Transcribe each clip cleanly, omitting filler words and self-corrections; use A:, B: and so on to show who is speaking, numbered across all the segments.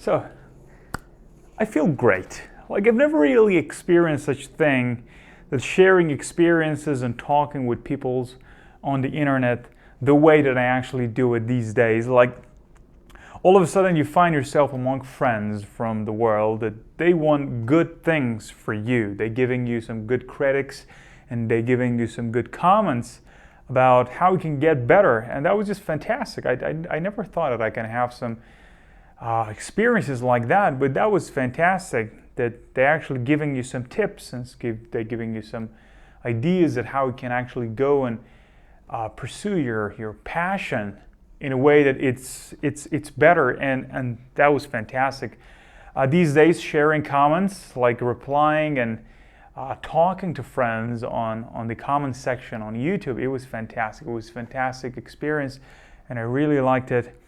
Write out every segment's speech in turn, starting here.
A: So, I feel great. Like, I've never really experienced such thing, that sharing experiences and talking with people on the internet the way that I actually do it these days. Like, all of a sudden you find yourself among friends from the world that they want good things for you. They're giving you some good critics and they're giving you some good comments about how you can get better. And that was just fantastic. I never thought that I can have some experiences like that, but that was fantastic that they're actually giving you some tips and they're giving you some ideas at how you can actually go and pursue your passion in a way that it's better, and that was fantastic. These days, sharing comments, like replying and talking to friends on the comment section on YouTube, it was fantastic. It was a fantastic experience, and I really liked it.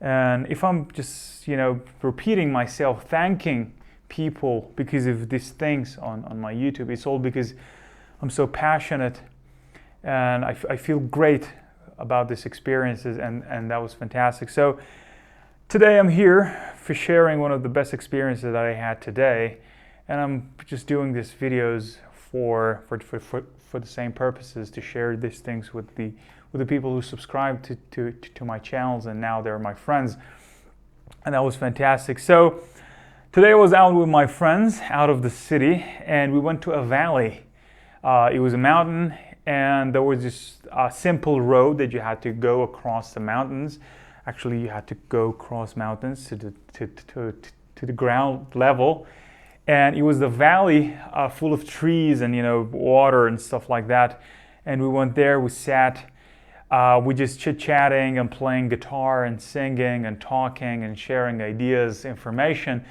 A: And if I'm just, repeating myself, thanking people because of these things on my YouTube, it's all because I'm so passionate and I feel great about these experiences, and that was fantastic. So today I'm here for sharing one of the best experiences that I had today, and I'm just doing these videos for the same purposes, to share these things with the people who subscribe to my channels, and now they're my friends, and that was fantastic. So today I was out with my friends out of the city, and we went to a valley. It was a mountain, and there was this simple road that you had to go across the mountains. Actually, you had to go across mountains to the ground level, and it was the valley full of trees and water and stuff like that. And we went there. We sat. We just chit-chatting and playing guitar and singing and talking and sharing ideas, information,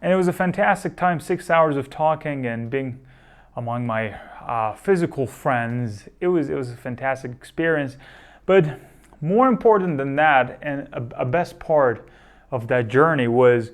A: and it was a fantastic time. 6 hours of talking and being among my physical friends. It was a fantastic experience. But more important than that, and a best part of that journey was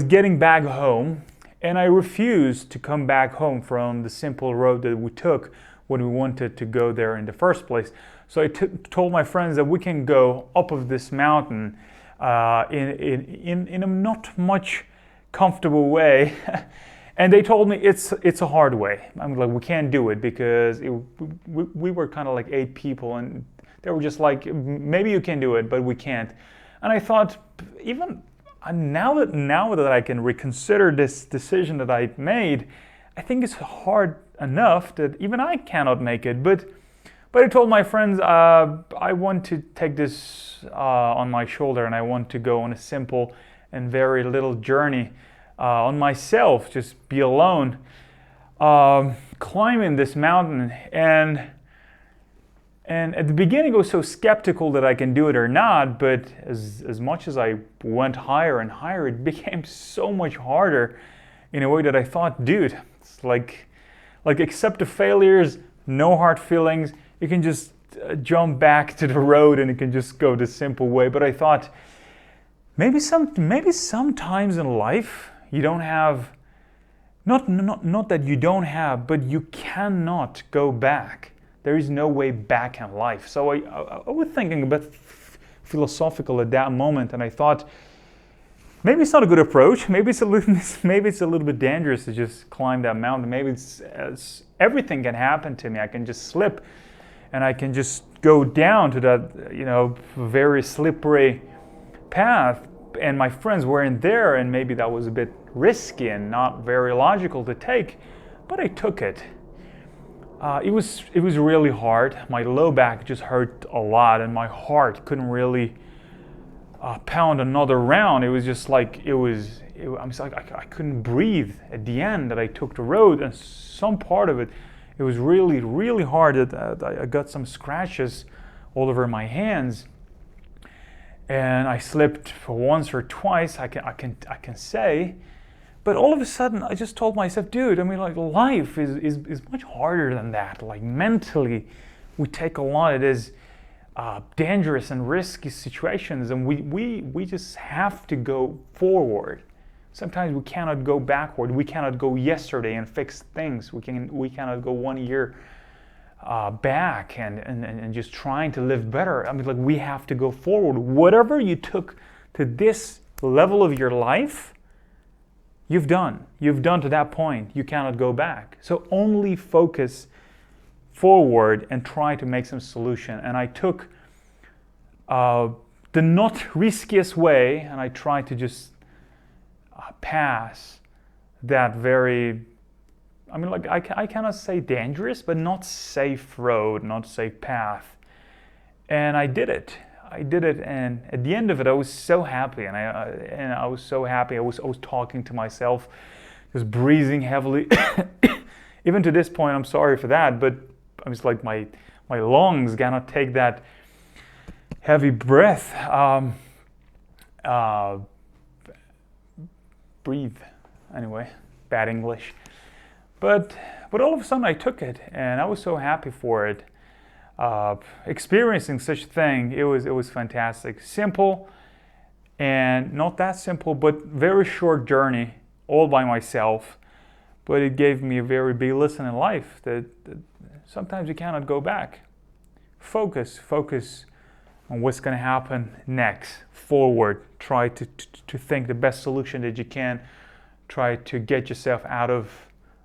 A: getting back home. And I refused to come back home from the simple road that we took when we wanted to go there in the first place. So I told my friends that we can go up of this mountain in a not much comfortable way. And they told me it's a hard way. I'm like, we can't do it because we were kind of like 8 people, and they were just like, maybe you can do it, but we can't. And I thought, even now that I can reconsider this decision that I made, I think it's hard enough that even I cannot make it. But I told my friends, I want to take this on my shoulder, and I want to go on a simple and very little journey on myself, just be alone, climbing this mountain. And at the beginning I was so skeptical that I can do it or not, but as much as I went higher and higher, it became so much harder in a way that I thought, dude, it's like accept the failures, no hard feelings, you can just jump back to the road and you can just go the simple way. But I thought, maybe sometimes in life you don't have, not that you don't have, but you cannot go back. There is no way back in life. So I was thinking a bit philosophical at that moment, and I thought, maybe it's not a good approach. Maybe it's a little bit dangerous to just climb that mountain. Maybe everything can happen to me. I can just slip, and I can just go down to that very slippery path. And my friends weren't there, and maybe that was a bit risky and not very logical to take, but I took it. It was really hard. My low back just hurt a lot, and my heart couldn't really pound another round. It was just like I couldn't breathe at the end that I took the road, and some part of it was really, really hard. That I got some scratches all over my hands. And I slipped for once or twice, I can say, but all of a sudden I just told myself, dude, life is much harder than that. Like, mentally, we take a lot of these dangerous and risky situations, and we just have to go forward. Sometimes we cannot go backward. We cannot go yesterday and fix things. We cannot go 1 year back and just trying to live better. We have to go forward. Whatever you took to this level of your life, you've done. You've done to that point. You cannot go back. So only focus forward and try to make some solution. And I took the not riskiest way, and I tried to just pass that very, I mean, like I cannot say dangerous, but not safe road, not safe path. And I did it. And at the end of it, I was so happy, and I was so happy. I was talking to myself, just breathing heavily. Even to this point, I'm sorry for that, but I was like, my lungs cannot take that heavy breath. Breathe. Anyway, bad English. But all of a sudden, I took it, and I was so happy for it. Experiencing such a thing, it was fantastic. Simple, and not that simple, but very short journey, all by myself. But it gave me a very big lesson in life that sometimes you cannot go back. Focus on what's going to happen next. Forward. Try to think the best solution that you can. Try to get yourself out of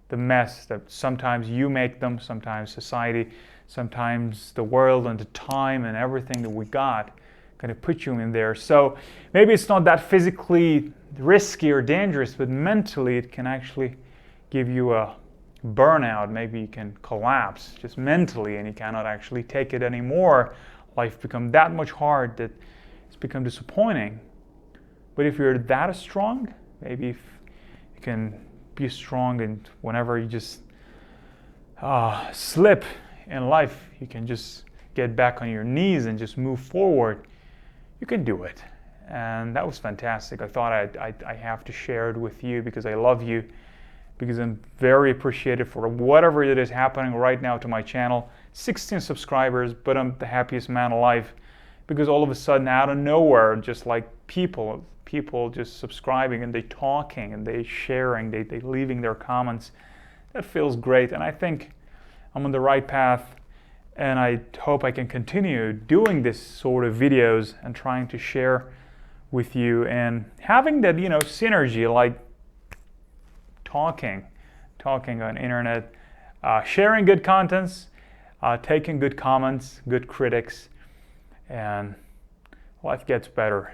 A: the mess that sometimes you make them, sometimes society, sometimes the world and the time and everything that we got going to put you in there. So maybe it's not that physically risky or dangerous, but mentally it can actually give you a burnout. Maybe you can collapse just mentally and you cannot actually take it anymore. Life becomes that much hard that it's become disappointing. But if you're that strong, maybe if you can be strong, and whenever you just slip in life, you can just get back on your knees and just move forward. You can do it. And that was fantastic. I thought I have to share it with you because I love you, because I'm very appreciative for whatever it is happening right now to my channel. 16 subscribers, but I'm the happiest man alive, because all of a sudden, out of nowhere, just like people just subscribing, and they talking, and they sharing, they leaving their comments. That feels great, and I think I'm on the right path, and I hope I can continue doing this sort of videos and trying to share with you and having that, synergy, like talking on internet, sharing good contents, taking good comments, good critics, and life gets better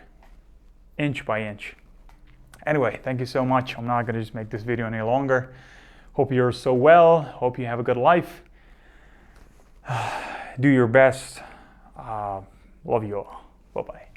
A: inch by inch. Anyway, thank you so much. I'm not going to just make this video any longer. Hope you're so well. Hope you have a good life. Do your best. Love you all. Bye-bye.